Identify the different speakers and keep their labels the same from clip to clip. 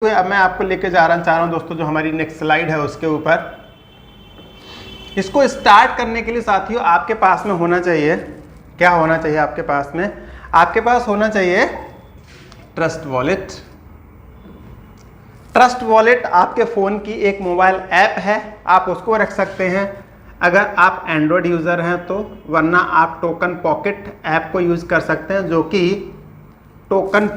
Speaker 1: तो अब मैं आपको लेके चाह रहा हूँ दोस्तों, जो हमारी नेक्स्ट स्लाइड है उसके ऊपर। इसको स्टार्ट करने के लिए साथियों आपके पास में होना चाहिए, क्या होना चाहिए आपके पास में? आपके पास होना चाहिए ट्रस्ट वॉलेट। ट्रस्ट वॉलेट आपके फ़ोन की एक मोबाइल ऐप है, आप उसको रख सकते हैं अगर आप एंड्रॉयड यूज़र हैं तो, वरना आप टोकन पॉकेट ऐप को यूज़ कर सकते हैं, जो कि टोकन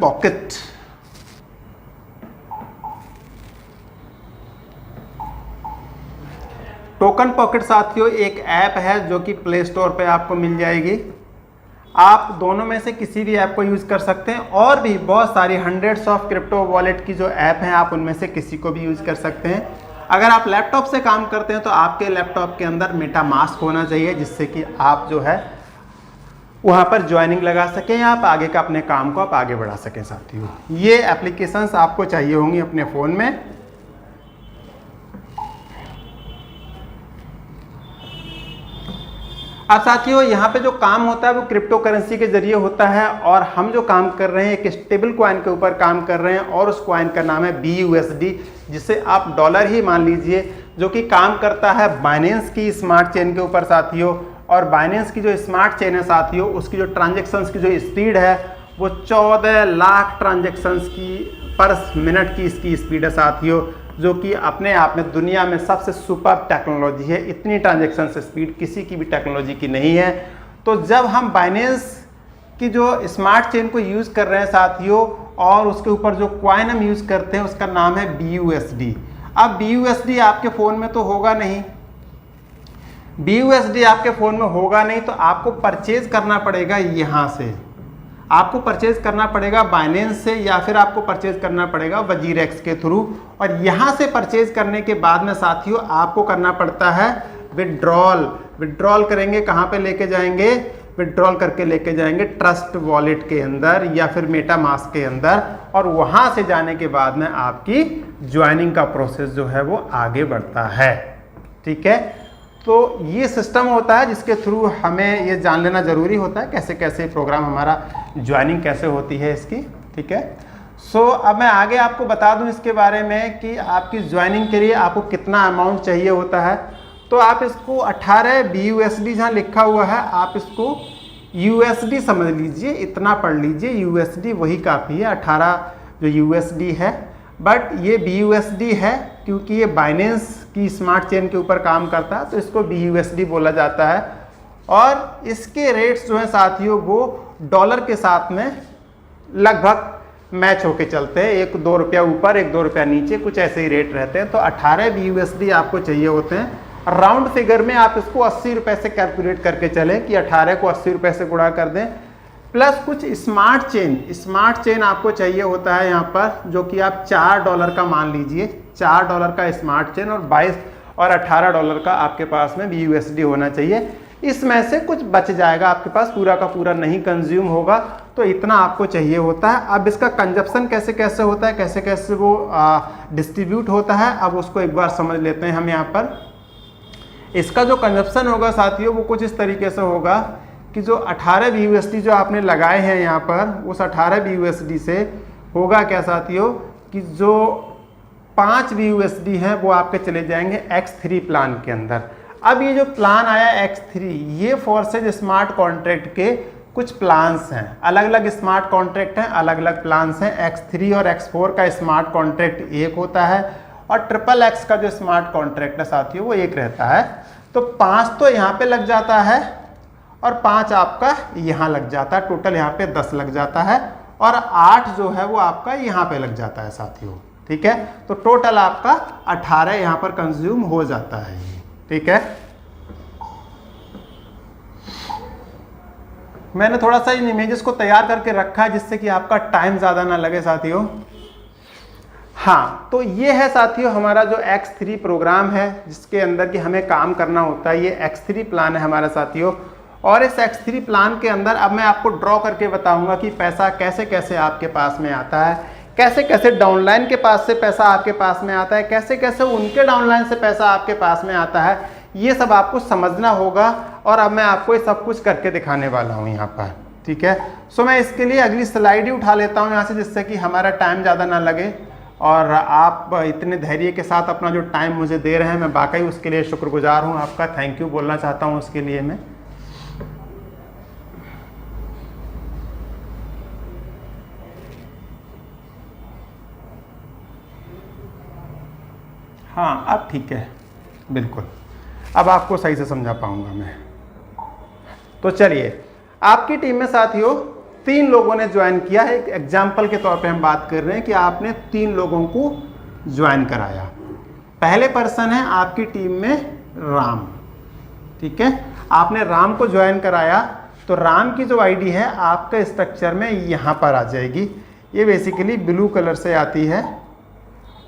Speaker 1: पॉकेट साथियों एक ऐप है जो कि प्ले स्टोर पे आपको मिल जाएगी। आप दोनों में से किसी भी ऐप को यूज़ कर सकते हैं, और भी बहुत सारी हंड्रेड्स ऑफ क्रिप्टो वॉलेट की जो ऐप हैं आप उनमें से किसी को भी यूज़ कर सकते हैं। अगर आप लैपटॉप से काम करते हैं तो आपके लैपटॉप के अंदर मेटामास्क होना चाहिए, जिससे कि आप जो है वहाँ पर ज्वाइनिंग लगा सकें या आप आगे का अपने काम को आप आगे बढ़ा सकें साथियों। ये एप्लीकेशंस आपको चाहिए होंगी अपने फ़ोन में। अब साथियों यहाँ पे जो काम होता है वो क्रिप्टो करेंसी के जरिए होता है, और हम जो काम कर रहे हैं एक स्टेबल कॉइन के ऊपर काम कर रहे हैं, और उस कॉइन का नाम है BUSD, जिसे आप डॉलर ही मान लीजिए, जो कि काम करता है बाइनेंस की स्मार्ट चेन के ऊपर साथियों। और बाइनेंस की जो स्मार्ट चेन है साथियों, उसकी जो ट्रांजेक्शन्स की जो स्पीड है वो 14 लाख ट्रांजेक्शन्स की पर मिनट की इसकी स्पीड है साथियों, जो कि अपने आप में दुनिया में सबसे सुपर टेक्नोलॉजी है। इतनी ट्रांजैक्शन स्पीड किसी की भी टेक्नोलॉजी की नहीं है। तो जब हम बाइनेंस की जो स्मार्ट चेन को यूज़ कर रहे हैं साथियों, और उसके ऊपर जो कॉइन हम यूज़ करते हैं उसका नाम है BUSD। अब BUSD आपके फ़ोन में तो होगा नहीं, BUSD आपके फ़ोन में होगा नहीं, तो आपको परचेज करना पड़ेगा यहाँ से, आपको परचेज करना पड़ेगा बाइनेंस से, या फिर आपको परचेज करना पड़ेगा वजीरेक्स के थ्रू। और यहाँ से परचेज करने के बाद में साथियों आपको करना पड़ता है विड्रॉल करेंगे, कहाँ पे लेके जाएंगे? विड्रॉल करके लेके जाएंगे ट्रस्ट वॉलेट के अंदर या फिर मेटामास्क के अंदर, और वहाँ से जाने के बाद में आपकी ज्वाइनिंग का प्रोसेस जो है वो आगे बढ़ता है। ठीक है, तो ये सिस्टम होता है जिसके थ्रू हमें ये जान लेना ज़रूरी होता है कैसे कैसे प्रोग्राम हमारा ज्वाइनिंग कैसे होती है इसकी। ठीक है, सो अब मैं आगे आपको बता दूं इसके बारे में कि आपकी ज्वाइनिंग के लिए आपको कितना अमाउंट चाहिए होता है। तो आप इसको 18 BUSD जहाँ लिखा हुआ है आप इसको USD समझ लीजिए, इतना पढ़ लीजिए, USD वही काफ़ी है। 18 जो USD है, बट ये BUSD है क्योंकि ये बाइनेंस की स्मार्ट चेन के ऊपर काम करता है, तो इसको BUSD बोला जाता है। और इसके रेट्स जो हैं साथियों वो डॉलर के साथ में लगभग मैच होके चलते हैं, 1-2 रुपया ऊपर 1-2 रुपया नीचे, कुछ ऐसे ही रेट रहते हैं। तो 18 BUSD आपको चाहिए होते हैं। राउंड फिगर में आप इसको 80 रुपये से कैलकुलेट करके चलें कि 18 को 80 रुपये से गुणा कर दें, प्लस कुछ स्मार्ट चेन आपको चाहिए होता है यहाँ पर, जो कि आप $4 का मान लीजिए, $4 का स्मार्ट चेन, और 22 और 18 डॉलर का आपके पास में BUSD होना चाहिए। इसमें से कुछ बच जाएगा आपके पास, पूरा का पूरा नहीं कंज्यूम होगा, तो इतना आपको चाहिए होता है। अब इसका कंजप्शन कैसे कैसे होता है, कैसे कैसे वो डिस्ट्रीब्यूट होता है, अब उसको एक बार समझ लेते हैं हम यहाँ पर। इसका जो कंजप्शन होगा साथियों वो कुछ इस तरीके से होगा कि जो 18 BUSD जो आपने लगाए हैं यहाँ पर, उस 18 BUSD से होगा क्या साथियों कि जो 5 BUSD हैं वो आपके चले जाएंगे X3 प्लान के अंदर। अब ये जो प्लान आया X3, ये फोर्सेज स्मार्ट कॉन्ट्रैक्ट के कुछ प्लान्स हैं, अलग अलग स्मार्ट कॉन्ट्रैक्ट हैं, अलग अलग प्लान्स हैं। X3 और X4 का स्मार्ट कॉन्ट्रैक्ट एक होता है, और XXX का जो स्मार्ट कॉन्ट्रैक्ट है साथियों वो एक रहता है। तो 5 तो यहाँ पे लग जाता है, और 5 आपका यहाँ लग जाता है, टोटल यहाँ पे 10 लग जाता है, और 8 जो है वो आपका यहाँ पे लग जाता है साथियों। ठीक है, तो टोटल आपका 18 यहाँ पर कंज्यूम हो जाता है। ठीक है, मैंने थोड़ा सा इन इमेजेस को तैयार करके रखा है जिससे कि आपका टाइम ज़्यादा ना लगे साथियों। हाँ, तो ये है साथियों हमारा जो X3 प्रोग्राम है जिसके अंदर कि हमें काम करना होता है। ये X3 प्लान है हमारा साथियों, और इस X3 प्लान के अंदर अब मैं आपको ड्रॉ करके बताऊंगा कि पैसा कैसे कैसे आपके पास में आता है, कैसे कैसे डाउनलाइन के पास से पैसा आपके पास में आता है, कैसे कैसे उनके डाउनलाइन से पैसा आपके पास में आता है, ये सब आपको समझना होगा। और अब मैं आपको ये सब कुछ करके दिखाने वाला हूँ यहाँ पर। ठीक है, सो मैं इसके लिए अगली स्लाइड ही उठा लेता हूँ यहाँ से, जिससे कि हमारा टाइम ज़्यादा ना लगे। और आप इतने धैर्य के साथ अपना जो टाइम मुझे दे रहे हैं, मैं वाकई उसके लिए शुक्रगुजार हूँ आपका। थैंक यू बोलना चाहता हूँ उसके लिए मैं। हाँ अब ठीक है, बिल्कुल अब आपको सही से समझा पाऊंगा मैं। तो चलिए, आपकी टीम में साथियों 3 लोगों ने ज्वाइन किया है। एक एग्जाम्पल के तौर पे हम बात कर रहे हैं कि आपने 3 लोगों को ज्वाइन कराया। पहले पर्सन है आपकी टीम में राम, ठीक है। आपने राम को ज्वाइन कराया तो राम की जो आईडी है आपके स्ट्रक्चर में यहाँ पर आ जाएगी। ये बेसिकली ब्लू कलर से आती है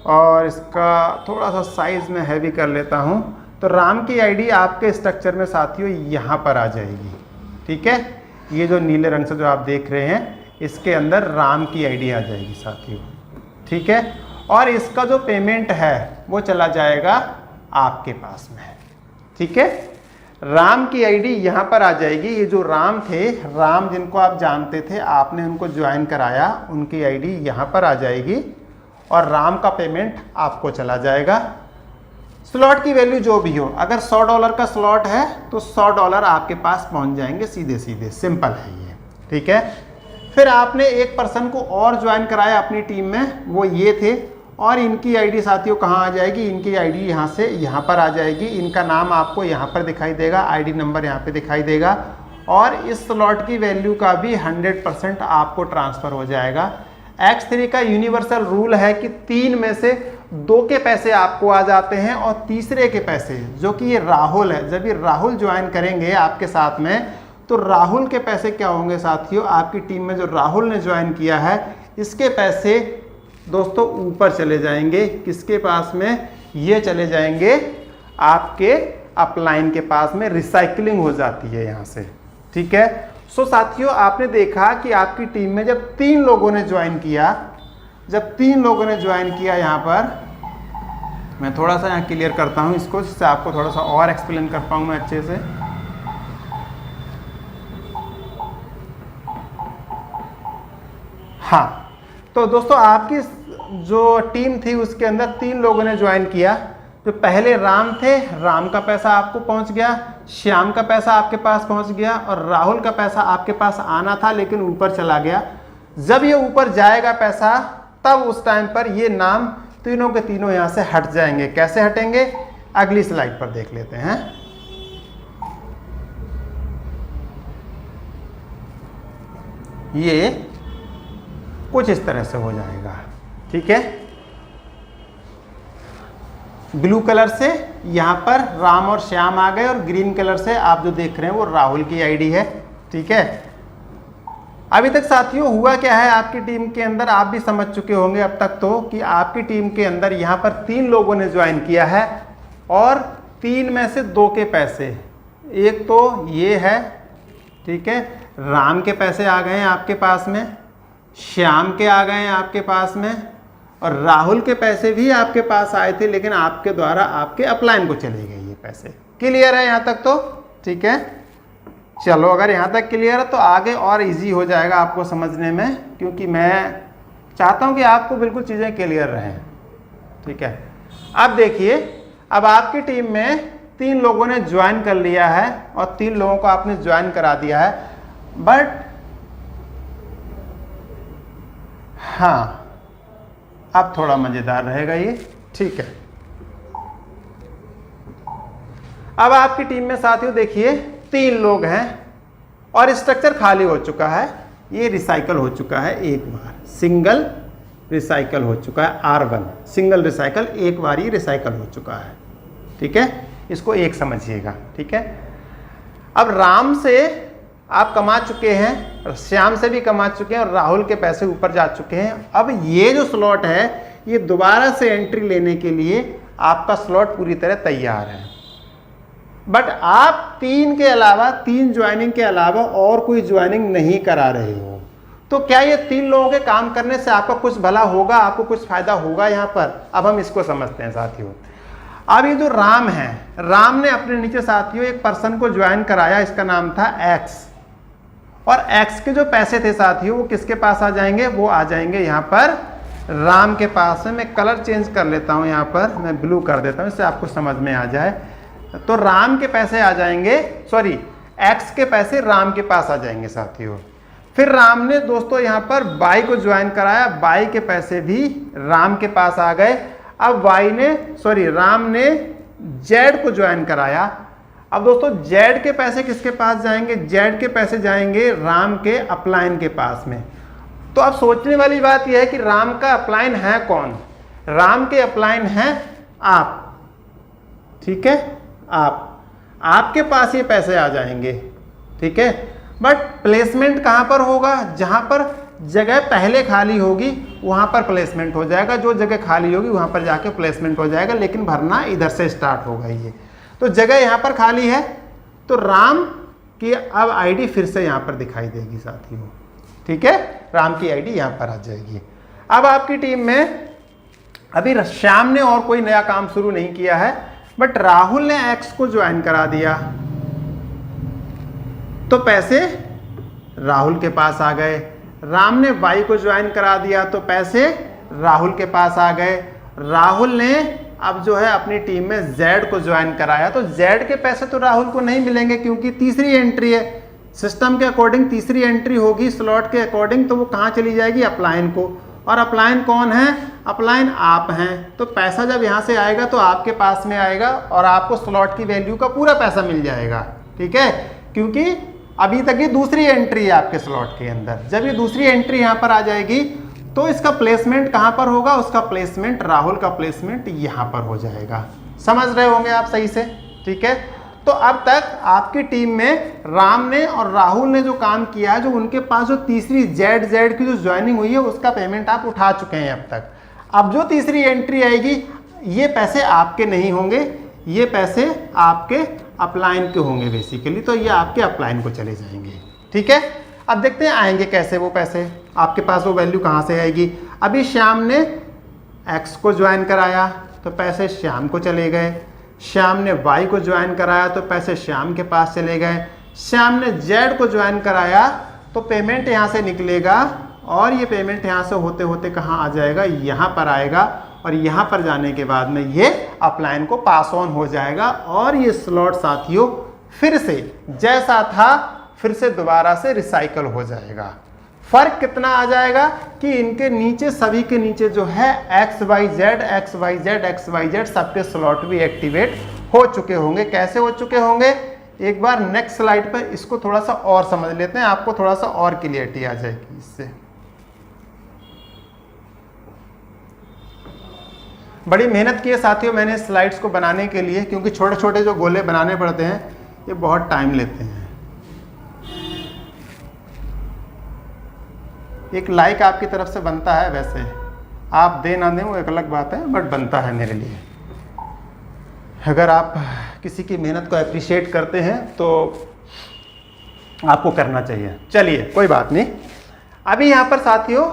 Speaker 1: और इसका थोड़ा सा साइज में हैवी कर लेता हूँ। तो राम की आईडी आपके स्ट्रक्चर में साथियों यहाँ पर आ जाएगी, ठीक है। ये जो नीले रंग से जो आप देख रहे हैं इसके अंदर राम की आईडी आ जाएगी साथियों, ठीक है। और इसका जो पेमेंट है वो चला जाएगा आपके पास में, ठीक है। राम की आईडी यहाँ पर आ जाएगी। ये जो राम थे, राम जिनको आप जानते थे, आपने उनको ज्वाइन कराया, उनकी आईडी यहाँ पर आ जाएगी और राम का पेमेंट आपको चला जाएगा। स्लॉट की वैल्यू जो भी हो, अगर $100 का स्लॉट है तो $100 आपके पास पहुंच जाएंगे सीधे सीधे। सिंपल है ये, ठीक है। फिर आपने एक पर्सन को और ज्वाइन कराया अपनी टीम में, वो ये थे। और इनकी आईडी साथियों कहाँ आ जाएगी? इनकी आईडी यहाँ से यहाँ पर आ जाएगी। इनका नाम आपको यहाँ पर दिखाई देगा, आईडी नंबर यहाँ पे दिखाई देगा और इस स्लॉट की वैल्यू का भी 100% आपको ट्रांसफ़र हो जाएगा। X3 का यूनिवर्सल रूल है कि 3 में से 2 के पैसे आपको आ जाते हैं और तीसरे के पैसे, जो कि ये राहुल है, जब ये राहुल ज्वाइन करेंगे आपके साथ में तो राहुल के पैसे क्या होंगे साथियों? आपकी टीम में जो राहुल ने ज्वाइन किया है इसके पैसे दोस्तों ऊपर चले जाएंगे। किसके पास में? ये चले जाएंगे आपके अपलाइन के पास में। रिसाइकलिंग हो जाती है यहाँ से, ठीक है। सो साथियों, आपने देखा कि आपकी टीम में जब 3 लोगों ने ज्वाइन किया, यहाँ पर मैं थोड़ा सा यहाँ क्लियर करता हूँ इसको, जिससे आपको थोड़ा सा और एक्सप्लेन कर पाऊँ मैं अच्छे से। हाँ, तो दोस्तों आपकी जो टीम थी उसके अंदर 3 लोगों ने ज्वाइन किया। जो पहले राम थे, राम का पैसा आपको पहुंच गया, श्याम का पैसा आपके पास पहुंच गया और राहुल का पैसा आपके पास आना था लेकिन ऊपर चला गया। जब ये ऊपर जाएगा पैसा, तब उस टाइम पर ये नाम तीनों के तीनों यहाँ से हट जाएंगे। कैसे हटेंगे? अगली स्लाइड पर देख लेते हैं। ये कुछ इस तरह से हो जाएगा, ठीक है। ब्लू कलर से यहाँ पर राम और श्याम आ गए और ग्रीन कलर से आप जो देख रहे हैं वो राहुल की आईडी है, ठीक है। अभी तक साथियों हुआ क्या है आपकी टीम के अंदर, आप भी समझ चुके होंगे अब तक तो, कि आपकी टीम के अंदर यहाँ पर 3 लोगों ने ज्वाइन किया है और 3 में से 2 के पैसे, एक तो ये है, ठीक है, राम के पैसे आ गए हैं आपके पास में, श्याम के आ गए हैं आपके पास में और राहुल के पैसे भी आपके पास आए थे लेकिन आपके द्वारा आपके अपलाइन को चले गए ये पैसे। क्लियर है यहाँ तक तो? ठीक है, चलो अगर यहाँ तक क्लियर है तो आगे और इजी हो जाएगा आपको समझने में, क्योंकि मैं चाहता हूँ कि आपको बिल्कुल चीज़ें क्लियर रहें, ठीक है। अब देखिए, अब आपकी टीम में 3 लोगों ने ज्वाइन कर लिया है और 3 लोगों को आपने ज्वाइन करा दिया है, बट हाँ अब थोड़ा मज़ेदार रहेगा ये, ठीक है। अब आपकी टीम में साथियों देखिए 3 लोग हैं और स्ट्रक्चर खाली हो चुका है, ये रिसाइकल हो चुका है एक बार, सिंगल रिसाइकल हो चुका है, R1 सिंगल रिसाइकल, एक बार ही रिसाइकल हो चुका है, ठीक है। इसको एक समझिएगा, ठीक है। अब राम से आप कमा चुके हैं, श्याम से भी कमा चुके हैं और राहुल के पैसे ऊपर जा चुके हैं। अब ये जो स्लॉट है ये दोबारा से एंट्री लेने के लिए आपका स्लॉट पूरी तरह तैयार है, बट आप 3 के अलावा, 3 ज्वाइनिंग के अलावा और कोई ज्वाइनिंग नहीं करा रहे हो। तो क्या ये 3 लोगों के काम करने से आपका कुछ भला होगा, आपको कुछ फायदा होगा यहाँ पर? अब हम इसको समझते हैं साथियों। अब ये जो राम है, राम ने अपने नीचे साथियों एक पर्सन को ज्वाइन कराया, इसका नाम था X, और X के जो पैसे थे साथियों वो किसके पास आ जाएंगे? वो आ जाएंगे यहाँ पर राम के पास है। मैं कलर चेंज कर लेता हूँ, यहाँ पर मैं ब्लू कर देता हूँ, इससे आपको समझ में आ जाए। तो राम के पैसे आ जाएंगे, सॉरी एक्स के पैसे राम के पास आ जाएंगे साथियों। फिर राम ने दोस्तों यहाँ पर बाई को ज्वाइन कराया, बाई के पैसे भी राम के पास आ गए। अब राम ने जेड को ज्वाइन कराया। अब दोस्तों जेड के पैसे किसके पास जाएंगे? जेड के पैसे जाएंगे राम के अपलाइन के पास में। तो अब सोचने वाली बात यह है कि राम का अपलाइन है कौन? राम के अपलाइन है आप, ठीक है, आपके पास ये पैसे आ जाएंगे, ठीक है। बट प्लेसमेंट कहां पर होगा? जहां पर जगह पहले खाली होगी वहां पर प्लेसमेंट हो जाएगा, जो जगह खाली होगी वहां पर जाके प्लेसमेंट हो जाएगा, लेकिन भरना इधर से स्टार्ट होगा। ये तो जगह यहां पर खाली है, तो राम की अब आईडी फिर से यहां पर दिखाई देगी साथियों, ठीक है। राम की आईडी यहां पर आ जाएगी। अब आपकी टीम में अभी श्याम ने और कोई नया काम शुरू नहीं किया है, बट राहुल ने एक्स को ज्वाइन करा दिया, तो पैसे राहुल के पास आ गए। राम ने वाई को ज्वाइन करा दिया, तो पैसे राहुल के पास आ गए। राहुल ने अब जो है अपनी टीम में जेड को ज्वाइन कराया, तो जेड के पैसे तो राहुल को नहीं मिलेंगे, क्योंकि तीसरी एंट्री है। सिस्टम के अकॉर्डिंग तीसरी एंट्री होगी स्लॉट के अकॉर्डिंग, तो वो कहाँ चली जाएगी? अपलाइन को। और अपलाइन कौन है? अपलाइन आप हैं। तो पैसा जब यहाँ से आएगा तो आपके पास में आएगा और आपको स्लॉट की वैल्यू का पूरा पैसा मिल जाएगा, ठीक है। क्योंकि अभी तक ये दूसरी एंट्री है आपके स्लॉट के अंदर। जब ये दूसरी एंट्री यहाँ पर आ जाएगी तो इसका प्लेसमेंट कहाँ पर होगा? उसका प्लेसमेंट, राहुल का प्लेसमेंट यहाँ पर हो जाएगा। समझ रहे होंगे आप सही से, ठीक है। तो अब तक आपकी टीम में राम ने और राहुल ने जो काम किया है, जो उनके पास जो तीसरी जेड की जो ज्वाइनिंग हुई है उसका पेमेंट आप उठा चुके हैं अब तक। अब जो तीसरी एंट्री आएगी, ये पैसे आपके नहीं होंगे, ये पैसे आपके अपलाइन के होंगे बेसिकली, तो ये आपके अपलाइन को चले जाएंगे, ठीक है। अब देखते हैं आएंगे कैसे वो पैसे, आपके पास वो वैल्यू कहाँ से आएगी। अभी श्याम ने एक्स को ज्वाइन कराया तो पैसे श्याम को चले गए। श्याम ने वाई को ज्वाइन कराया तो पैसे श्याम के पास चले गए। श्याम ने जेड को ज्वाइन कराया तो पेमेंट यहाँ से निकलेगा, और ये पेमेंट यहाँ से होते होते कहाँ आ जाएगा? यहाँ पर आएगा, और यहाँ पर जाने के बाद में ये अपलाइन को पास ऑन हो जाएगा, और ये स्लॉट साथियों फिर से जैसा था फिर से दोबारा से रिसाइकल हो जाएगा। फर्क कितना आ जाएगा कि इनके नीचे, सभी के नीचे जो है XYZ सबके स्लॉट भी एक्टिवेट हो चुके होंगे। कैसे हो चुके होंगे? एक बार नेक्स्ट स्लाइड पर इसको थोड़ा सा और समझ लेते हैं, आपको थोड़ा सा और क्लियरिटी आ जाएगी इससे। बड़ी मेहनत की है साथियों मैंने स्लाइड्स को बनाने के लिए, क्योंकि छोटे छोटे जो गोले बनाने पड़ते हैं ये बहुत टाइम लेते हैं। एक लाइक आपकी तरफ से बनता है, वैसे आप दे ना दें वो एक अलग बात है, बट बनता है मेरे लिए। अगर आप किसी की मेहनत को अप्रिशिएट करते हैं तो आपको करना चाहिए। चलिए कोई बात नहीं। अभी यहाँ पर साथियों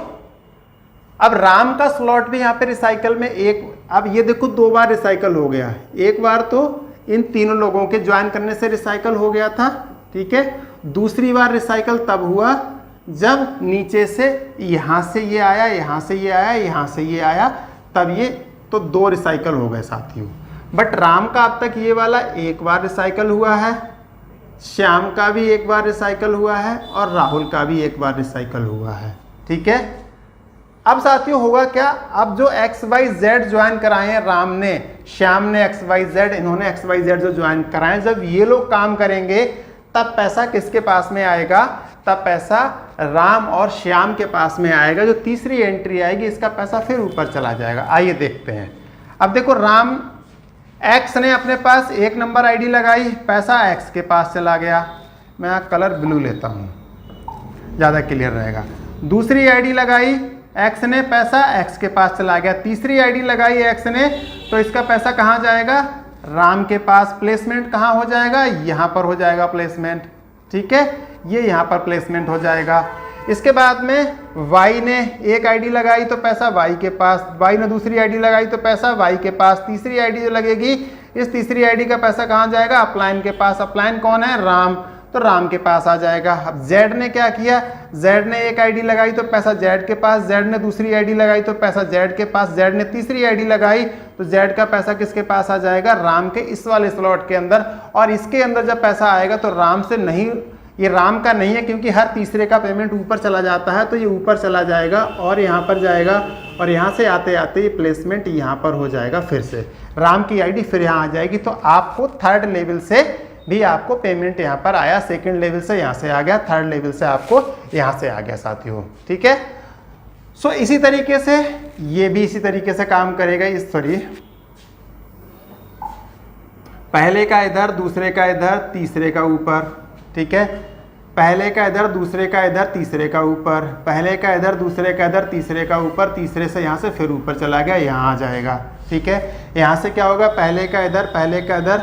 Speaker 1: अब राम का स्लॉट भी यहाँ पे रिसाइकल में अब ये देखो 2 बार रिसाइकल हो गया। एक बार तो इन तीनों लोगों के ज्वाइन करने से रिसाइकल हो गया था, ठीक है। दूसरी बार रिसाइकल तब हुआ जब नीचे से यहाँ से ये आया, यहाँ से ये आया, यहाँ से ये आया, तब ये तो 2 रिसाइकल हो गए साथियों। बट राम का अब तक ये वाला 1 बार रिसाइकल हुआ है, श्याम का भी 1 बार रिसाइकल हुआ है, और राहुल का भी 1 बार रिसाइकल हुआ है, ठीक है। अब साथियों होगा क्या? अब जो XYZ ज्वाइन कराए हैं राम ने, श्याम ने XYZ, इन्होंने XYZ जो ज्वाइन कराए, जब ये लोग काम करेंगे तब पैसा किसके पास में आएगा? तब पैसा राम और श्याम के पास में आएगा। जो तीसरी एंट्री आएगी इसका पैसा फिर ऊपर चला जाएगा। आइए देखते हैं। अब देखो राम एक्स ने अपने पास 1 नंबर आईडी लगाई, पैसा एक्स के पास चला गया। मैं यहाँ कलर ब्लू लेता हूँ, ज़्यादा क्लियर रहेगा। दूसरी आईडी लगाई एक्स ने, पैसा एक्स के पास चला गया। तीसरी आईडी लगाई एक्स ने, तो इसका पैसा कहाँ जाएगा? राम के पास। प्लेसमेंट कहाँ हो जाएगा? यहाँ पर हो जाएगा प्लेसमेंट, ठीक है। ये यहाँ पर प्लेसमेंट हो जाएगा। इसके बाद में वाई ने 1 आईडी लगाई तो पैसा वाई के पास, वाई ने दूसरी आईडी लगाई तो पैसा वाई के पास। तीसरी आईडी जो लगेगी, इस तीसरी आईडी का पैसा कहाँ जाएगा? अपलाइन के पास। अपलाइन कौन है? राम। तो राम के पास आ जाएगा। अब जेड ने क्या किया, जेड ने एक आईडी लगाई तो पैसा जेड के पास, जेड ने दूसरी आईडी लगाई तो पैसा जेड के पास, जेड ने तीसरी आईडी लगाई तो जेड का पैसा किसके पास आ जाएगा, राम के इस वाले स्लॉट के अंदर। और इसके अंदर जब पैसा आएगा तो राम से नहीं, ये राम का नहीं है क्योंकि हर तीसरे का पेमेंट ऊपर चला जाता है, तो ये ऊपर चला जाएगा और यहाँ पर जाएगा और यहाँ से आते आते ये प्लेसमेंट यहाँ पर हो जाएगा। फिर से राम की आईडी फिर यहाँ आ जाएगी। तो आपको थर्ड लेवल से भी आपको पेमेंट यहाँ पर आया, सेकंड लेवल से यहाँ से आ गया, थर्ड लेवल से आपको यहाँ से आ गया साथियों। ठीक है, सो इसी तरीके से ये भी इसी तरीके से काम करेगा। इस सॉरी पहले का इधर, दूसरे का इधर, तीसरे का ऊपर। ठीक है, पहले का इधर, दूसरे का इधर, तीसरे का ऊपर, पहले का इधर, दूसरे का इधर, तीसरे का ऊपर, तीसरे से यहाँ से फिर ऊपर चला गया, यहाँ आ जाएगा। ठीक है, यहाँ से क्या होगा, पहले का इधर, पहले का इधर,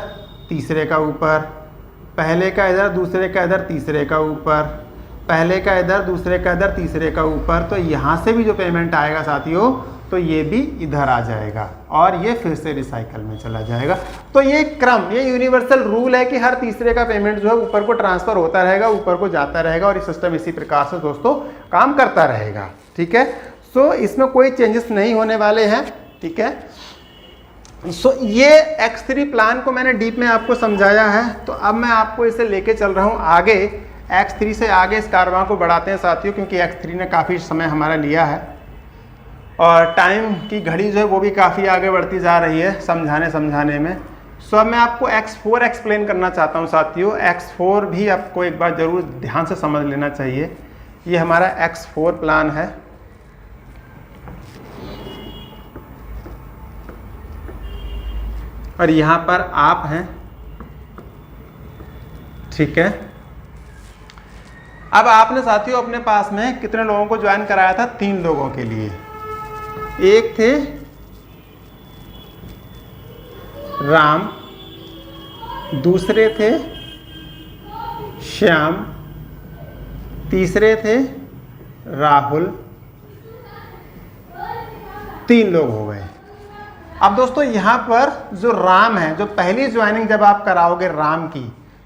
Speaker 1: तीसरे का ऊपर, पहले का इधर, दूसरे का इधर, तीसरे का ऊपर, पहले का इधर, दूसरे का इधर, तीसरे का ऊपर। तो यहाँ से भी जो पेमेंट आएगा साथियों, तो ये भी इधर आ जाएगा और ये फिर से रिसाइकल में चला जाएगा। तो ये क्रम, ये यूनिवर्सल रूल है कि हर तीसरे का पेमेंट जो है ऊपर को ट्रांसफर होता रहेगा, ऊपर को जाता रहेगा और ये सिस्टम इसी प्रकार से दोस्तों काम करता रहेगा। ठीक है, सो इसमें कोई चेंजेस नहीं होने वाले हैं। ठीक है, सो ये X3 प्लान को मैंने डीप में आपको समझाया है। तो अब मैं आपको इसे लेके चल रहा हूँ आगे, X3 से आगे इस कारवां को बढ़ाते हैं साथियों, क्योंकि X3 ने काफ़ी समय हमारा लिया है और टाइम की घड़ी जो है वो भी काफ़ी आगे बढ़ती जा रही है समझाने में। सो अब मैं आपको X4 एक्सप्लेन करना चाहता हूँ साथियों। X4 भी आपको एक बार ज़रूर ध्यान से समझ लेना चाहिए। ये हमारा X4 प्लान है। और यहाँ पर आप हैं। ठीक है, अब आपने साथियों अपने पास में कितने लोगों को ज्वाइन कराया था, 3 लोगों के लिए। एक थे राम, दूसरे थे श्याम, तीसरे थे राहुल, 3 लोग हो गए। अब दोस्तों यहाँ पर जो राम है, जो पहली ज्वाइनिंग जब आप कराओगे राम की,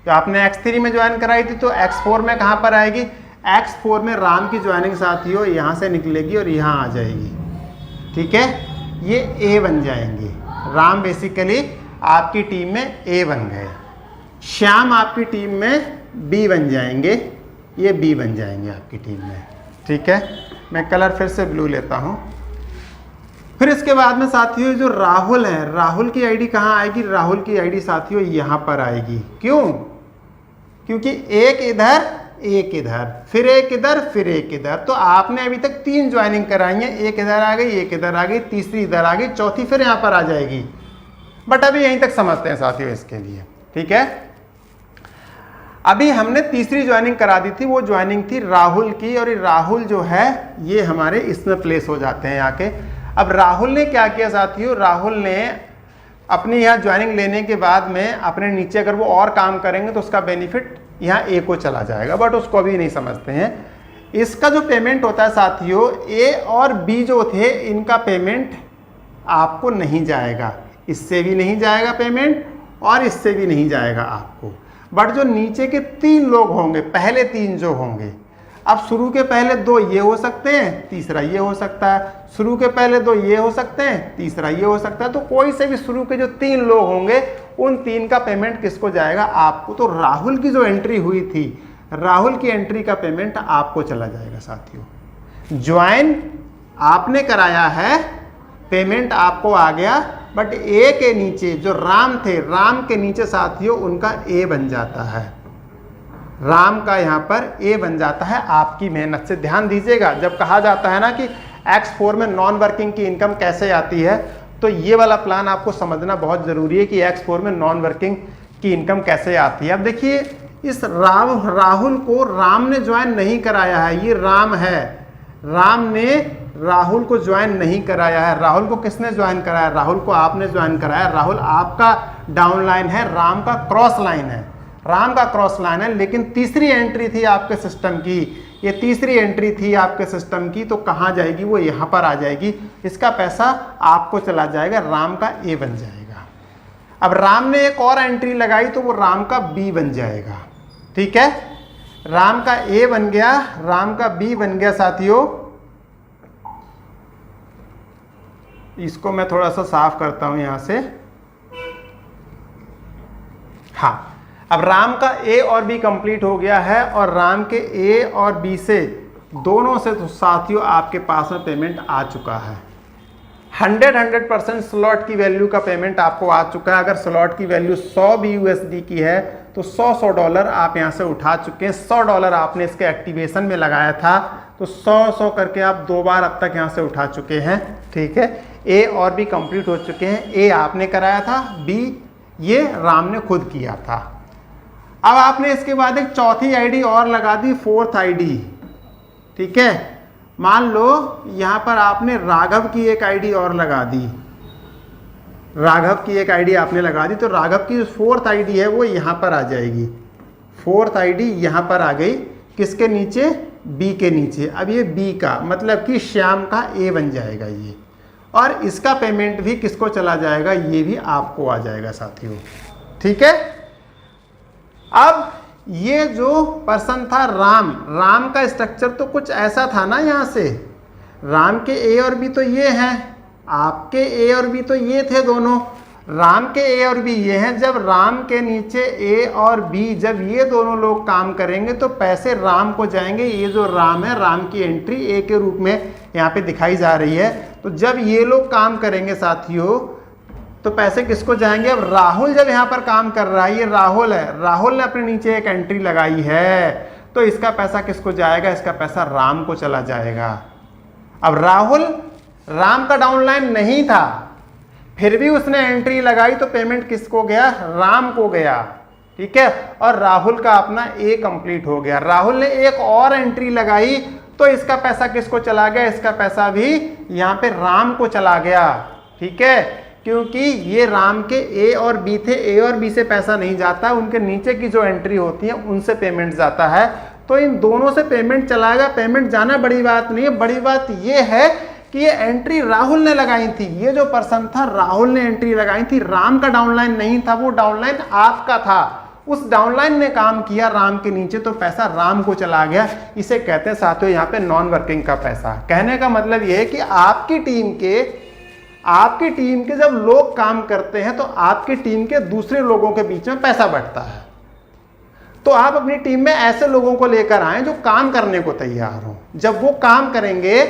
Speaker 1: तो आपने X3 में ज्वाइन कराई थी, तो X4 में कहाँ पर आएगी, X4 में राम की ज्वाइनिंग साथियों यहाँ से निकलेगी और यहाँ आ जाएगी। ठीक है, ये A बन जाएंगे। राम बेसिकली आपकी टीम में A बन गए, श्याम आपकी टीम में B बन जाएंगे, ये B बन जाएंगे आपकी टीम में। ठीक है, मैं कलर फिर से ब्लू लेता हूँ। फिर इसके बाद में साथियों जो राहुल है, राहुल की आईडी कहाँ आएगी, राहुल की आईडी साथियों यहाँ पर आएगी। क्यों, क्योंकि एक इधर, एक इधर, फिर एक इधर, फिर एक इधर। तो आपने अभी तक 3 ज्वाइनिंग कराई है, एक इधर आ गई, एक इधर आ गई, तीसरी इधर आ गई, चौथी फिर यहाँ पर आ जाएगी। बट अभी यहीं तक समझते हैं साथियों इसके लिए। ठीक है, अभी हमने तीसरी ज्वाइनिंग करा दी थी, वो ज्वाइनिंग थी राहुल की, और राहुल जो है ये हमारे इसमें प्लेस हो जाते हैं आके। अब राहुल ने क्या किया साथियों, राहुल ने अपनी यहाँ ज्वाइनिंग लेने के बाद में अपने नीचे अगर वो और काम करेंगे तो उसका बेनिफिट यहाँ ए को चला जाएगा, बट उसको अभी नहीं समझते हैं। इसका जो पेमेंट होता है साथियों, ए और बी जो थे इनका पेमेंट आपको नहीं जाएगा, इससे भी नहीं जाएगा पेमेंट और इससे भी नहीं जाएगा आपको। बट जो नीचे के 3 लोग होंगे, पहले 3 जो होंगे, अब शुरू के पहले 2 ये हो सकते हैं, तीसरा ये हो सकता है, शुरू के पहले 2 ये हो सकते हैं, तीसरा ये हो सकता है। तो कोई से भी शुरू के जो 3 लोग होंगे उन 3 का पेमेंट किसको जाएगा, आपको। तो राहुल की जो एंट्री हुई थी, राहुल की एंट्री का पेमेंट आपको चला जाएगा साथियों। ज्वाइन आपने कराया है, पेमेंट आपको आ गया, बट ए के नीचे जो राम थे, राम के नीचे साथियों उनका ए बन जाता है, राम का यहाँ पर ए बन जाता है आपकी मेहनत से। ध्यान दीजिएगा, जब कहा जाता है ना कि X4 में नॉन वर्किंग की इनकम कैसे आती है, तो ये वाला प्लान आपको समझना बहुत ज़रूरी है कि X4 में नॉन वर्किंग की इनकम कैसे आती है। अब देखिए, इस राहुल को राम ने ज्वाइन नहीं कराया है, ये राम है, राम ने राहुल को ज्वाइन नहीं कराया है। राहुल को किसने ज्वाइन कराया, राहुल को आपने ज्वाइन कराया। राहुल आपका डाउन लाइन है, राम का क्रॉस लाइन है, राम का क्रॉस लाइन है। लेकिन तीसरी एंट्री थी आपके सिस्टम की, ये तीसरी एंट्री थी आपके सिस्टम की, तो कहाँ जाएगी, वो यहाँ पर आ जाएगी। इसका पैसा आपको चला जाएगा, राम का ए बन जाएगा। अब राम ने एक और एंट्री लगाई तो वो राम का बी बन जाएगा। ठीक है, राम का ए बन गया, राम का बी बन गया साथियों। इसको मैं थोड़ा सा साफ करता हूं यहां से। हाँ, अब राम का ए और बी कंप्लीट हो गया है और राम के ए और बी से दोनों से तो साथियों आपके पास में पेमेंट आ चुका है। 100% स्लॉट की वैल्यू का पेमेंट आपको आ चुका है। अगर स्लॉट की वैल्यू 100 BUSD की है तो 100 डॉलर आप यहाँ से उठा चुके हैं। 100 डॉलर आपने इसके एक्टिवेशन में लगाया था, तो 100 करके आप 2 बार अब तक यहाँ से उठा चुके हैं। ठीक है, ए और बी कंप्लीट हो चुके हैं। ए आपने कराया था, बी ये राम ने खुद किया था। अब आपने इसके बाद एक चौथी आईडी और लगा दी, 4th आईडी। ठीक है, मान लो यहां पर आपने राघव की एक आईडी और लगा दी, राघव की एक आईडी आपने लगा दी, तो राघव की जो 4th आईडी है वो यहां पर आ जाएगी। 4th आईडी यहां पर आ गई, किसके नीचे? बी के नीचे। अब ये बी का मतलब कि श्याम का ए बन जाएगा ये, और इसका पेमेंट भी किसको चला जाएगा? ये भी आपको आ जाएगा साथियों। ठीक है, अब ये जो पर्सन था राम, राम का स्ट्रक्चर तो कुछ ऐसा था ना, यहाँ से राम के ए और बी तो ये हैं, आपके ए और बी तो ये थे दोनों, राम के ए और बी ये हैं। जब राम के नीचे ए और बी, जब ये दोनों लोग काम करेंगे तो पैसे राम को जाएंगे। ये जो राम है, राम की एंट्री ए के रूप में यहाँ पे दिखाई जा रही है। तो जब ये लोग काम करेंगे साथियों तो पैसे किसको जाएंगे? अब राहुल जब यहाँ पर काम कर रहा है, ये राहुल है, राहुल ने अपने नीचे एक एंट्री लगाई है, तो इसका पैसा किसको जाएगा? इसका पैसा राम को चला जाएगा। अब राहुल, राम का डाउनलाइन नहीं था, फिर भी उसने एंट्री लगाई तो पेमेंट किसको गया? राम को गया। ठीक है, और राहुल का अपना ए कंप्लीट हो गया। राहुल ने एक और एंट्री लगाई तो इसका पैसा किसको चला गया? इसका पैसा भी यहाँ पे राम को चला गया। ठीक है, क्योंकि ये राम के ए और बी थे, ए और बी से पैसा नहीं जाता, उनके नीचे की जो एंट्री होती है उनसे पेमेंट जाता है। तो इन दोनों से पेमेंट चलाएगा। पेमेंट जाना बड़ी बात नहीं है, बड़ी बात ये है कि ये एंट्री राहुल ने लगाई थी। ये जो पर्सन था राहुल ने एंट्री लगाई थी, राम का डाउनलाइन नहीं था, वो डाउनलाइन आपका था। उस डाउनलाइन ने काम किया राम के नीचे, तो पैसा राम को चला गया। इसे कहते हैं साथियों यहाँ पे नॉन वर्किंग का पैसा। कहने का मतलब ये है कि आपकी टीम के जब लोग काम करते हैं तो आपकी टीम के दूसरे लोगों के बीच में पैसा बंटता है। तो आप अपनी टीम में ऐसे लोगों को लेकर आए जो काम करने को तैयार हो। जब वो काम करेंगे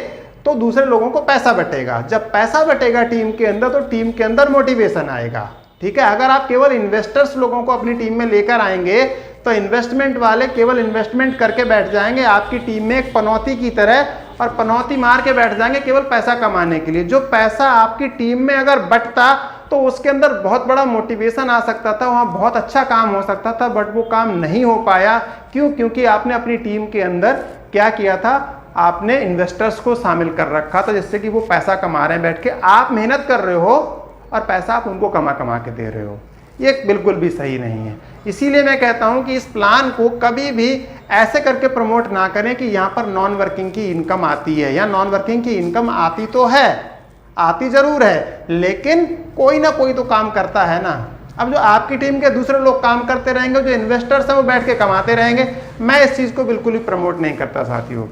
Speaker 1: तो दूसरे लोगों को पैसा बटेगा। जब पैसा बटेगा टीम के अंदर तो टीम के अंदर मोटिवेशन आएगा। ठीक है, अगर आप केवल इन्वेस्टर्स लोगों को अपनी टीम में लेकर आएंगे तो इन्वेस्टमेंट वाले केवल इन्वेस्टमेंट करके बैठ जाएंगे आपकी टीम में एक पनौती की तरह, और पनौती मार के बैठ जाएंगे केवल पैसा कमाने के लिए। जो पैसा आपकी टीम में अगर बटता तो उसके अंदर बहुत बड़ा मोटिवेशन आ सकता था, वहाँ बहुत अच्छा काम हो सकता था, बट वो काम नहीं हो पाया। क्यों? क्योंकि आपने अपनी टीम के अंदर क्या किया था? आपने इन्वेस्टर्स को शामिल कर रखा था, जिससे कि वो पैसा कमा रहे हैं बैठ के। आप मेहनत कर रहे हो और पैसा आप उनको कमा के दे रहे हो। ये बिल्कुल भी सही नहीं है। इसीलिए मैं कहता हूं कि इस प्लान को कभी भी ऐसे करके प्रमोट ना करें कि यहाँ पर नॉन वर्किंग की इनकम आती है, या नॉन वर्किंग की इनकम आती तो है, आती जरूर है, लेकिन कोई ना कोई तो काम करता है ना। अब जो आपकी टीम के दूसरे लोग काम करते रहेंगे, जो इन्वेस्टर्स हैं वो बैठ के कमाते रहेंगे। मैं इस चीज़ को बिल्कुल भी प्रमोट नहीं करता साथियों।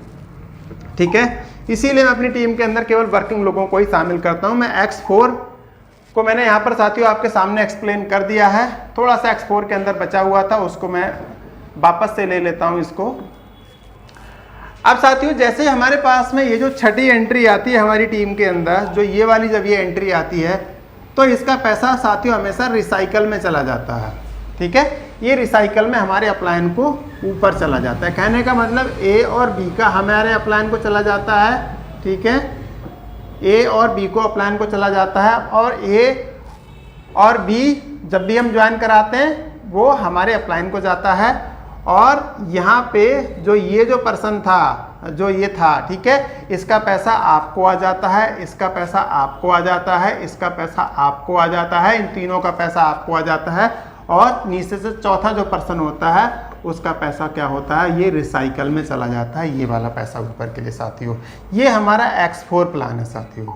Speaker 1: ठीक है, इसीलिए मैं अपनी टीम के अंदर केवल वर्किंग लोगों को ही शामिल करता हूँ। मैं X4 को मैंने यहाँ पर साथियों आपके सामने एक्सप्लेन कर दिया है। थोड़ा सा X4 के अंदर बचा हुआ था, उसको मैं वापस से ले लेता हूँ इसको। अब साथियों जैसे हमारे पास में ये जो छठी एंट्री आती है हमारी टीम के अंदर, जो ये वाली जब ये एंट्री आती है तो इसका पैसा साथियों हमेशा रिसाइकल में चला जाता है। ठीक है, ये रिसाइकल में हमारे अपलायन को ऊपर चला जाता है। कहने का मतलब ए और बी का हमारे अपलायन को चला जाता है। ठीक है, ए और बी को अपलायन को चला जाता है, और ए और बी जब भी हम ज्वाइन कराते हैं वो हमारे अपलायन को जाता है। और यहाँ पे जो ये जो पर्सन था, जो ये था, ठीक है, इसका पैसा आपको आ जाता है, इसका पैसा आपको आ जाता है, इसका पैसा आपको आ जाता है, इन तीनों का पैसा आपको आ जाता है। और नीचे से चौथा जो पर्सन होता है उसका पैसा क्या होता है? ये रिसाइकल में चला जाता है, ये वाला पैसा ऊपर के लिए साथियों। ये हमारा X4 प्लान है साथियों।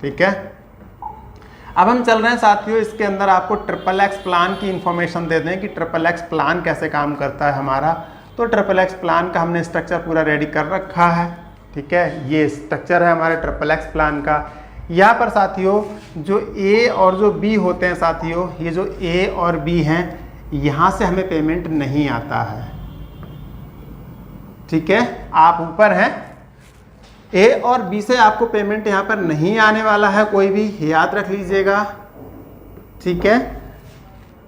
Speaker 1: ठीक है, अब हम चल रहे हैं साथियों, इसके अंदर आपको XXX प्लान की इंफॉर्मेशन दे दें कि XXX प्लान कैसे काम करता है हमारा। तो XXX प्लान का हमने स्ट्रक्चर पूरा रेडी कर रखा है, ठीक है। ये स्ट्रक्चर है हमारे XXX प्लान का। यहाँ पर साथियों जो ए और जो बी होते हैं साथियों, ये जो ए और बी हैं, यहाँ से हमें पेमेंट नहीं आता है, ठीक है। आप ऊपर हैं, ए और बी से आपको पेमेंट यहाँ पर नहीं आने वाला है कोई भी, याद रख लीजिएगा, ठीक है।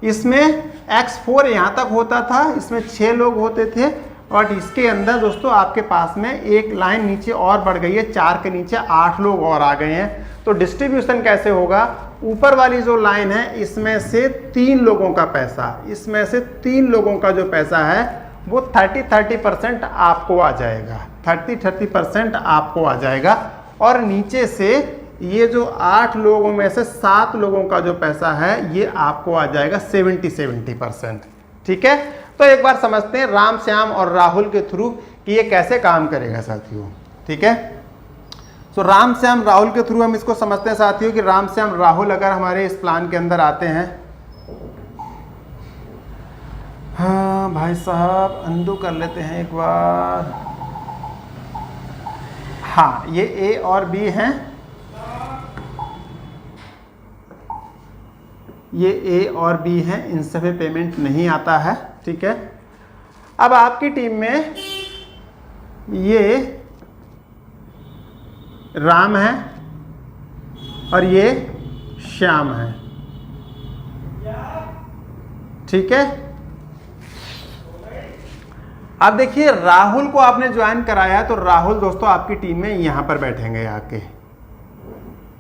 Speaker 1: इसमें X4 यहाँ तक होता था, इसमें 6 लोग होते थे, और इसके अंदर दोस्तों आपके पास में एक लाइन नीचे और बढ़ गई है, 4 के नीचे 8 लोग और आ गए हैं। तो डिस्ट्रीब्यूशन कैसे होगा, ऊपर वाली जो लाइन है इसमें से 3 लोगों का पैसा, इसमें से 3 लोगों का जो पैसा है वो 30% आपको आ जाएगा, 30% आपको आ जाएगा। और नीचे से ये जो 8 लोगों में से 7 लोगों का जो पैसा है ये आपको आ जाएगा 70%, ठीक है। तो एक बार समझते हैं राम श्याम और राहुल के थ्रू कि ये कैसे काम करेगा साथियों, ठीक है। तो राम श्याम राहुल के थ्रू हम इसको समझते हैं साथियों कि राम श्याम राहुल अगर हमारे इस प्लान के अंदर आते हैं, हाँ भाई साहब अंडू कर लेते हैं एक बार। हाँ, ये ए और बी हैं, ये ए और बी हैं, इनसे भी पेमेंट नहीं आता है, ठीक है। अब आपकी टीम में ये राम है और ये श्याम है, ठीक है। अब देखिए राहुल को आपने ज्वाइन कराया, तो राहुल दोस्तों आपकी टीम में यहां पर बैठेंगे आके,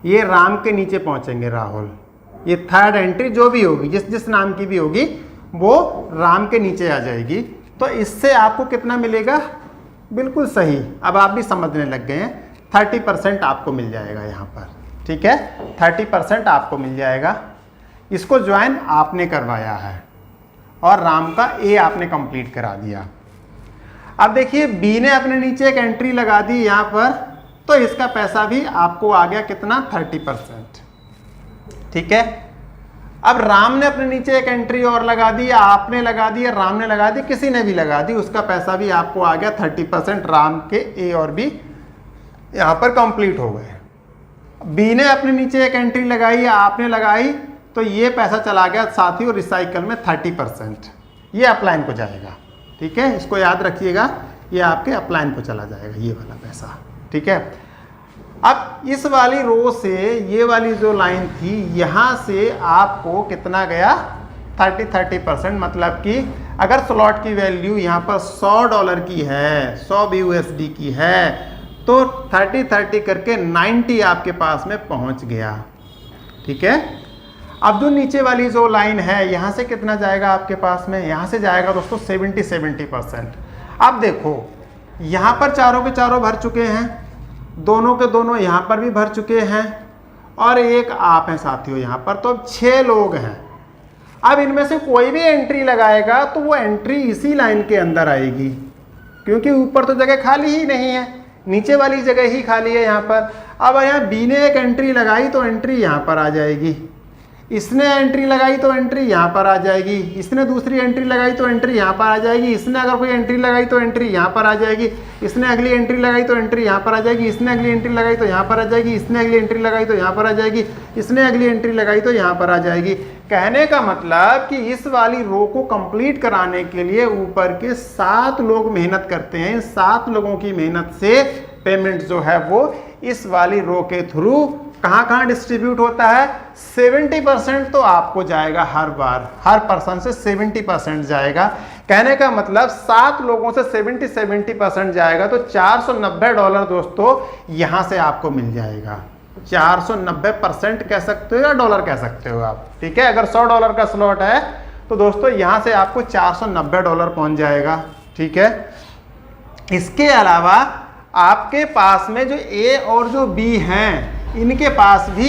Speaker 1: ये राम के नीचे पहुंचेंगे राहुल। ये थर्ड एंट्री जो भी होगी, जिस नाम की भी होगी, वो राम के नीचे आ जाएगी। तो इससे आपको कितना मिलेगा, बिल्कुल सही, अब आप भी समझने लग गए हैं, 30% आपको मिल जाएगा यहाँ पर, ठीक है। 30% आपको मिल जाएगा। इसको ज्वाइन आपने करवाया है और राम का ए आपने कंप्लीट करा दिया। अब देखिए बी ने अपने नीचे एक एंट्री लगा दी यहाँ पर, तो इसका पैसा भी आपको आ गया कितना, 30%, ठीक है। अब राम ने अपने नीचे एक एंट्री और लगा दी, आपने लगा दी, राम ने लगा दी, किसी ने भी लगा दी, उसका पैसा भी आपको आ गया 30%। राम के ए और बी यहाँ पर कंप्लीट हो गए। बी ने अपने नीचे एक एंट्री लगाई, आपने लगाई, तो ये पैसा चला गया साथियों रिसाइकल में 30%, ये अपलाइन को जाएगा, ठीक है। इसको याद रखिएगा, ये आपके अपलाइन को चला जाएगा ये वाला पैसा, ठीक है। अब इस वाली रो से ये वाली जो लाइन थी, यहाँ से आपको कितना गया, 30% मतलब कि अगर स्लॉट की वैल्यू यहाँ पर $100 की है, 100 BUSD की है, तो 30 करके 90 आपके पास में पहुँच गया, ठीक है। अब जो नीचे वाली जो लाइन है, यहाँ से कितना जाएगा आपके पास में, यहाँ से जाएगा दोस्तों 70%। अब देखो यहाँ पर चारों के चारों भर चुके हैं, दोनों के दोनों यहाँ पर भी भर चुके हैं, और एक आप हैं साथियों यहाँ पर, तो अब 6 लोग हैं। अब इनमें से कोई भी एंट्री लगाएगा तो वो एंट्री इसी लाइन के अंदर आएगी, क्योंकि ऊपर तो जगह खाली ही नहीं है, नीचे वाली जगह ही खाली है यहाँ पर। अब यहाँ बी ने एक एंट्री लगाई तो एंट्री यहाँ पर आ जाएगी, इसने एंट्री लगाई तो एंट्री यहाँ पर आ जाएगी, इसने दूसरी एंट्री लगाई तो एंट्री यहाँ पर आ जाएगी, इसने अगर कोई एंट्री लगाई तो एंट्री यहाँ पर आ जाएगी, इसने अगली एंट्री लगाई तो एंट्री यहाँ पर आ जाएगी, इसने अगली एंट्री लगाई तो यहाँ पर आ जाएगी, इसने अगली एंट्री लगाई तो यहाँ पर आ जाएगी, इसने अगली एंट्री लगाई तो यहाँ पर आ जाएगी। कहने का मतलब कि इस वाली रो को कंप्लीट कराने के लिए ऊपर के 7 लोग मेहनत करते हैं। इन 7 लोगों की मेहनत से पेमेंट जो है वो इस वाली रो के थ्रू कहाँ कहाँ डिस्ट्रीब्यूट होता है, 70% तो आपको जाएगा हर बार, हर पर्सन से 70% जाएगा। कहने का मतलब 7 लोगों से 70% जाएगा, तो $490 दोस्तों यहाँ से आपको मिल जाएगा। 490% कह सकते हो या डॉलर कह सकते हो आप, ठीक है। अगर $100 का स्लॉट है तो दोस्तों यहाँ से आपको $490 पहुँच जाएगा, ठीक है। इसके अलावा आपके पास में जो ए और जो बी हैं, इनके पास भी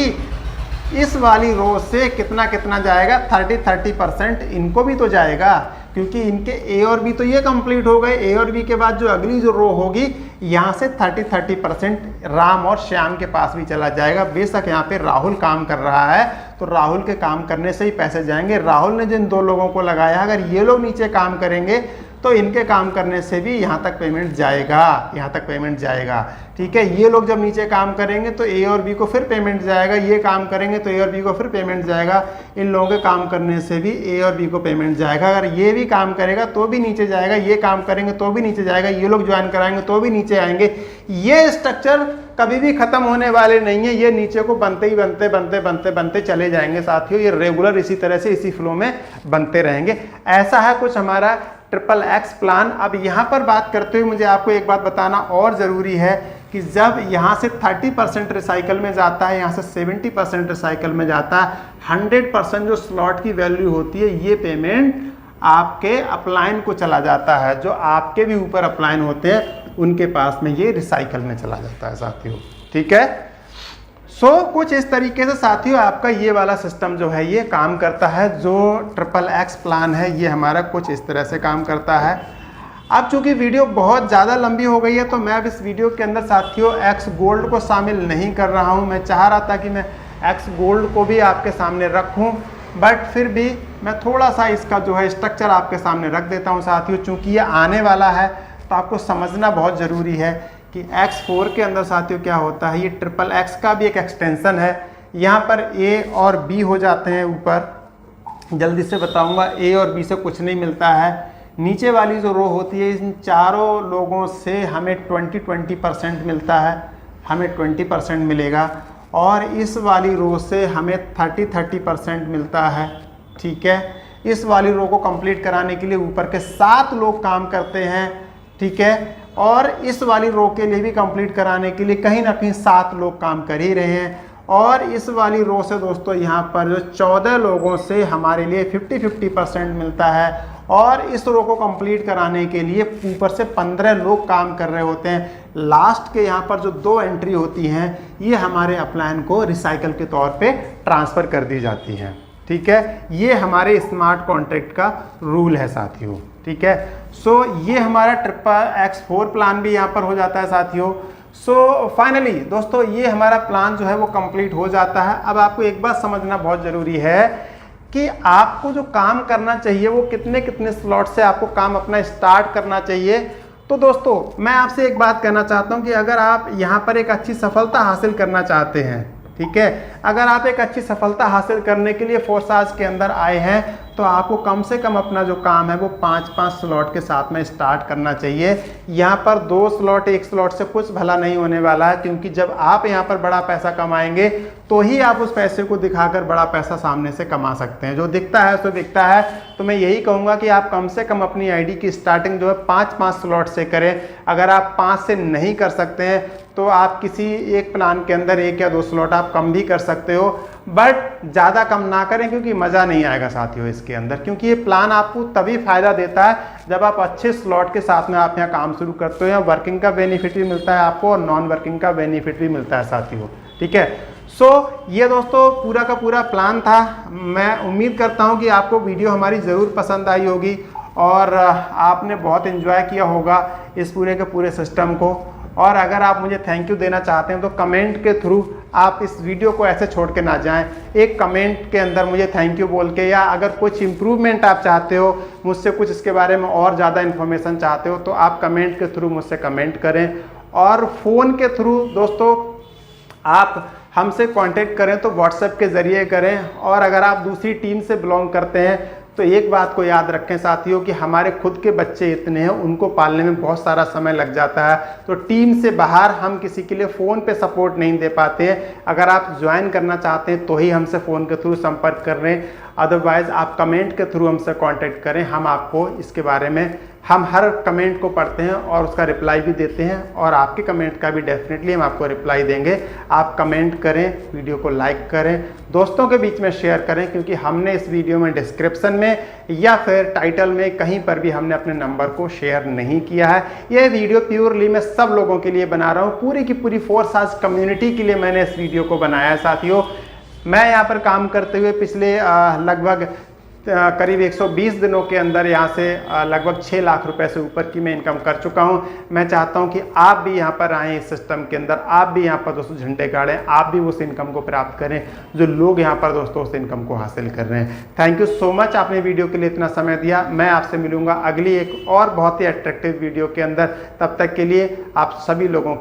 Speaker 1: इस वाली रो से कितना कितना जाएगा, 30% इनको भी तो जाएगा, क्योंकि इनके ए और बी तो ये कंप्लीट हो गए। ए और बी के बाद जो अगली जो रो होगी यहाँ से 30% राम और श्याम के पास भी चला जाएगा। बेशक यहाँ पे राहुल काम कर रहा है तो राहुल के काम करने से ही पैसे जाएंगे। राहुल ने जिन 2 लोगों को लगाया, अगर ये लोग नीचे काम करेंगे तो इनके काम करने से भी यहाँ तक पेमेंट जाएगा, यहाँ तक पेमेंट जाएगा। ठीक है, ये लोग जब नीचे काम करेंगे तो ए और बी को फिर पेमेंट जाएगा, ये काम करेंगे तो ए और बी को फिर पेमेंट जाएगा। इन लोगों के काम करने से भी ए और बी को पेमेंट जाएगा। अगर ये भी काम करेगा तो भी नीचे जाएगा, ये काम करेंगे तो भी नीचे जाएगा, ये लोग ज्वाइन कराएंगे तो भी नीचे आएंगे। ये स्ट्रक्चर कभी भी खत्म होने वाले नहीं है, ये नीचे को बनते ही बनते बनते बनते बनते चले जाएंगे साथियों। ये रेगुलर इसी तरह से इसी फ्लो में बनते रहेंगे। ऐसा है कुछ हमारा XXX प्लान। अब यहाँ पर बात करते हुए मुझे आपको एक बात बताना और ज़रूरी है कि जब यहाँ से 30% रिसाइकल में जाता है, यहाँ से 70% रिसाइकल में जाता है, 100% जो स्लॉट की वैल्यू होती है ये पेमेंट आपके अपलाइन को चला जाता है। जो आपके भी ऊपर अपलाइन होते हैं उनके पास में ये रिसाइकल में चला जाता है साथियों। ठीक है, कुछ इस तरीके से साथियों आपका ये वाला सिस्टम जो है ये काम करता है। जो XXX प्लान है ये हमारा कुछ इस तरह से काम करता है। अब चूंकि वीडियो बहुत ज़्यादा लंबी हो गई है तो मैं अब इस वीडियो के अंदर साथियों एक्स गोल्ड को शामिल नहीं कर रहा हूँ। मैं चाह रहा था कि मैं एक्स गोल्ड को भी आपके सामने रखूँ, बट फिर भी मैं थोड़ा सा इसका जो है स्ट्रक्चर आपके सामने रख देता हूँ साथियों। चूँकि ये आने वाला है तो आपको समझना बहुत ज़रूरी है कि X4 के अंदर साथियों क्या होता है। ये XXX का भी एक एक्सटेंशन है। यहाँ पर A और B हो जाते हैं ऊपर, जल्दी से बताऊंगा। A और B से कुछ नहीं मिलता है। नीचे वाली जो रो होती है इन चारों लोगों से हमें 20% मिलता है, हमें 20% मिलेगा। और इस वाली रो से हमें 30% मिलता है। ठीक है, इस वाली रो को कंप्लीट कराने के लिए ऊपर के 7 लोग काम करते हैं। ठीक है, और इस वाली रो के लिए भी कंप्लीट कराने के लिए कहीं ना कहीं 7 लोग काम कर ही रहे हैं। और इस वाली रो से दोस्तों यहाँ पर जो 14 लोगों से हमारे लिए 50% मिलता है। और इस रो को कंप्लीट कराने के लिए ऊपर से 15 लोग काम कर रहे होते हैं। लास्ट के यहाँ पर जो 2 एंट्री होती हैं ये हमारे अपलाइन को रिसाइकल के तौर पे ट्रांसफ़र कर दी जाती हैं। ठीक है, ये हमारे स्मार्ट कॉन्ट्रैक्ट का रूल है साथियों। ठीक है, ये हमारा XXX प्लान भी यहाँ पर हो जाता है साथियों। फाइनली दोस्तों ये हमारा प्लान जो है वो कंप्लीट हो जाता है। अब आपको एक बात समझना बहुत ज़रूरी है कि आपको जो काम करना चाहिए वो कितने कितने स्लॉट से आपको काम अपना स्टार्ट करना चाहिए। तो दोस्तों मैं आपसे एक बात कहना चाहता हूँ कि अगर आप यहाँ पर एक अच्छी सफलता हासिल करना चाहते हैं, ठीक है, अगर आप एक अच्छी सफलता हासिल करने के लिए फोर्साज के अंदर आए हैं तो आपको कम से कम अपना जो काम है वो 5-5 स्लॉट के साथ में स्टार्ट करना चाहिए। यहाँ पर 2 स्लॉट 1 स्लॉट से कुछ भला नहीं होने वाला है, क्योंकि जब आप यहाँ पर बड़ा पैसा कमाएंगे तो ही आप उस पैसे को दिखाकर बड़ा पैसा सामने से कमा सकते हैं। जो दिखता है सो दिखता है। तो मैं यही कहूँगा कि आप कम से कम अपनी आईडी की स्टार्टिंग जो है 5-5 स्लॉट से करें। अगर आप 5 से नहीं कर सकते हैं तो आप किसी एक प्लान के अंदर 1 या 2 स्लॉट आप कम भी कर सकते हो, बट ज़्यादा कम ना करें क्योंकि मज़ा नहीं आएगा साथियों इसके अंदर। क्योंकि ये प्लान आपको तभी फ़ायदा देता है जब आप अच्छे स्लॉट के साथ में आप यहाँ काम शुरू करते हो। यहाँ वर्किंग का बेनिफिट भी मिलता है आपको और नॉन वर्किंग का बेनिफिट भी मिलता है साथियों। ठीक है, ये दोस्तों पूरा का पूरा प्लान था। मैं उम्मीद करता हूँ कि आपको वीडियो हमारी ज़रूर पसंद आई होगी और आपने बहुत इन्जॉय किया होगा इस पूरे के पूरे सिस्टम को। और अगर आप मुझे थैंक यू देना चाहते हैं तो कमेंट के थ्रू आप इस वीडियो को ऐसे छोड़ के ना जाएं। एक कमेंट के अंदर मुझे थैंक यू बोल के, या अगर कुछ इम्प्रूवमेंट आप चाहते हो, मुझसे कुछ इसके बारे में और ज़्यादा इन्फॉर्मेशन चाहते हो तो आप कमेंट के थ्रू मुझसे कमेंट करें। और फ़ोन के थ्रू दोस्तों आप हमसे कांटेक्ट करें तो व्हाट्सएप के ज़रिए करें। और अगर आप दूसरी टीम से बिलोंग करते हैं तो एक बात को याद रखें साथियों कि हमारे खुद के बच्चे इतने हैं, उनको पालने में बहुत सारा समय लग जाता है। तो टीम से बाहर हम किसी के लिए फ़ोन पे सपोर्ट नहीं दे पाते हैं। अगर आप ज्वाइन करना चाहते हैं तो ही हमसे फ़ोन के थ्रू संपर्क कर रहे हैं, अदरवाइज़ आप कमेंट के थ्रू हमसे कांटेक्ट करें। हम आपको इसके बारे में, हम हर कमेंट को पढ़ते हैं और उसका रिप्लाई भी देते हैं, और आपके कमेंट का भी डेफिनेटली हम आपको रिप्लाई देंगे। आप कमेंट करें, वीडियो को लाइक करें, दोस्तों के बीच में शेयर करें, क्योंकि हमने इस वीडियो में डिस्क्रिप्शन में या फिर टाइटल में कहीं पर भी हमने अपने नंबर को शेयर नहीं किया है। यह वीडियो प्योरली मैं सब लोगों के लिए बना रहा हूँ, पूरी की पूरी फोर्साज कम्युनिटी के लिए मैंने इस वीडियो को बनाया है साथियों। मैं यहाँ पर काम करते हुए पिछले लगभग करीब 120 दिनों के अंदर यहाँ से लगभग 6 लाख रुपए से ऊपर की मैं इनकम कर चुका हूँ। मैं चाहता हूँ कि आप भी यहाँ पर आएँ इस सिस्टम के अंदर, आप भी यहाँ पर दोस्तों झंडे गाड़ें, आप भी उस इनकम को प्राप्त करें जो लोग यहाँ पर दोस्तों उस इनकम को हासिल कर रहे हैं। थैंक यू सो मच, आपने वीडियो के लिए इतना समय दिया। मैं आपसे मिलूंगा अगली एक और बहुत ही अट्रैक्टिव वीडियो के अंदर। तब तक के लिए आप सभी लोगों